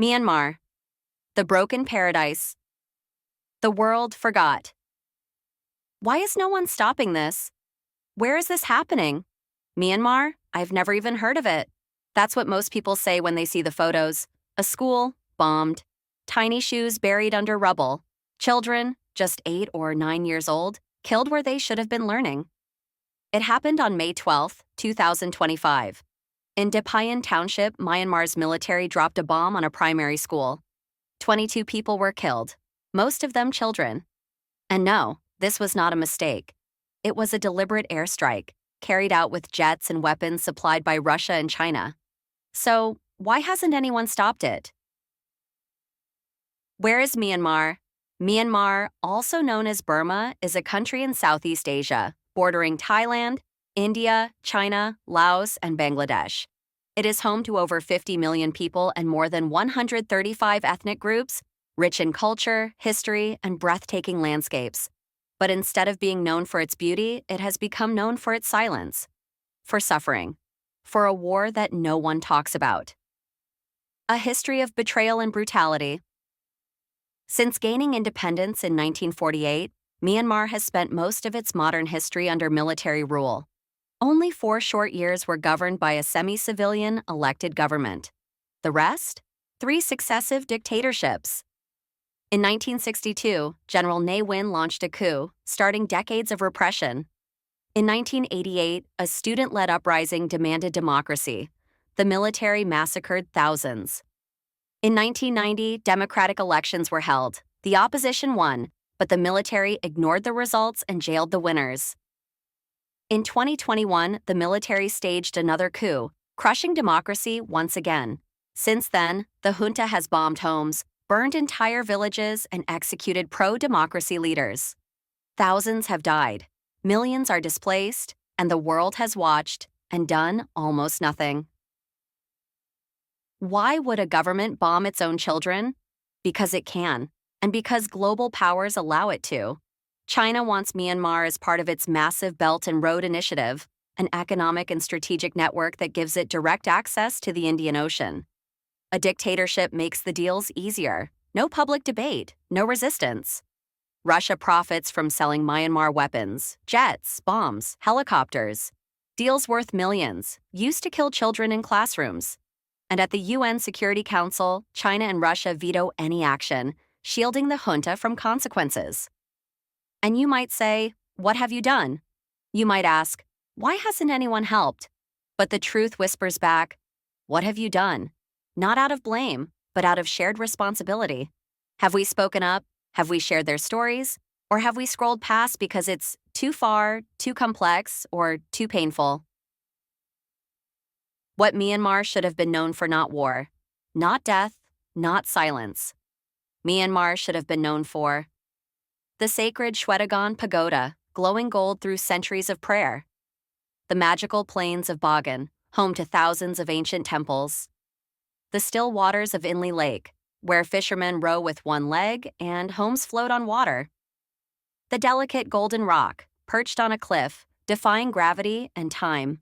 Myanmar, the broken paradise. The world forgot. Why is no one stopping this? Where is this happening? Myanmar? I've never even heard of it. That's what most people say when they see the photos. A school, bombed. Tiny shoes buried under rubble. Children, just 8 or 9 years old, killed where they should have been learning. It happened on May 12, 2025. In Depayan Township, Myanmar's military dropped a bomb on a primary school. 22 people were killed, most of them children. And no, this was not a mistake. It was a deliberate airstrike, carried out with jets and weapons supplied by Russia and China. So, why hasn't anyone stopped it? Where is Myanmar? Myanmar, also known as Burma, is a country in Southeast Asia, bordering Thailand, India, China, Laos, and Bangladesh. It is home to over 50 million people and more than 135 ethnic groups, rich in culture, history, and breathtaking landscapes. But instead of being known for its beauty, it has become known for its silence, for suffering, for a war that no one talks about. A history of betrayal and brutality. Since gaining independence in 1948, Myanmar has spent most of its modern history under military rule. Only 4 short years were governed by a semi-civilian elected government. The rest? 3 successive dictatorships. In 1962, General Ne Win launched a coup, starting decades of repression. In 1988, a student-led uprising demanded democracy. The military massacred thousands. In 1990, democratic elections were held. The opposition won, but the military ignored the results and jailed the winners. In 2021, the military staged another coup, crushing democracy once again. Since then, the junta has bombed homes, burned entire villages, and executed pro-democracy leaders. Thousands have died, millions are displaced, and the world has watched and done almost nothing. Why would a government bomb its own children? Because it can, and because global powers allow it to. China wants Myanmar as part of its massive Belt and Road Initiative, an economic and strategic network that gives it direct access to the Indian Ocean. A dictatorship makes the deals easier. No public debate, no resistance. Russia profits from selling Myanmar weapons, jets, bombs, helicopters. Deals worth millions, used to kill children in classrooms. And at the UN Security Council, China and Russia veto any action, shielding the junta from consequences. And you might say, what have you done? You might ask, why hasn't anyone helped? But the truth whispers back, what have you done? Not out of blame, but out of shared responsibility. Have we spoken up? Have we shared their stories? Or have we scrolled past because it's too far, too complex, or too painful? What Myanmar should have been known for: not war, not death, not silence. Myanmar should have been known for the sacred Shwedagon Pagoda, glowing gold through centuries of prayer. The magical plains of Bagan, home to thousands of ancient temples. The still waters of Inle Lake, where fishermen row with one leg and homes float on water. The delicate golden rock, perched on a cliff, defying gravity and time.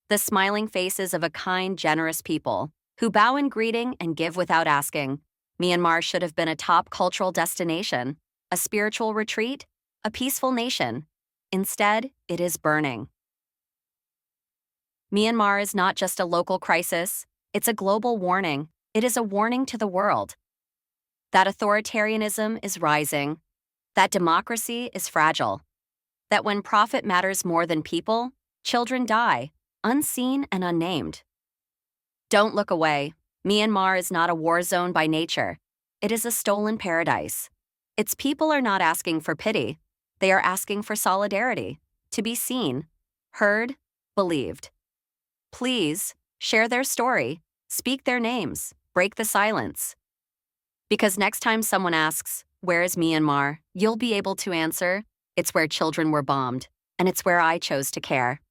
The smiling faces of a kind, generous people, who bow in greeting and give without asking. Myanmar should have been a top cultural destination, a spiritual retreat, a peaceful nation. Instead, it is burning. Myanmar is not just a local crisis, it's a global warning. It is a warning to the world. That authoritarianism is rising, that democracy is fragile, that when profit matters more than people, children die, unseen and unnamed. Don't look away. Myanmar is not a war zone by nature. It is a stolen paradise. Its people are not asking for pity. They are asking for solidarity, to be seen, heard, believed. Please, share their story, speak their names, break the silence. Because next time someone asks, where is Myanmar, you'll be able to answer, it's where children were bombed, and it's where I chose to care.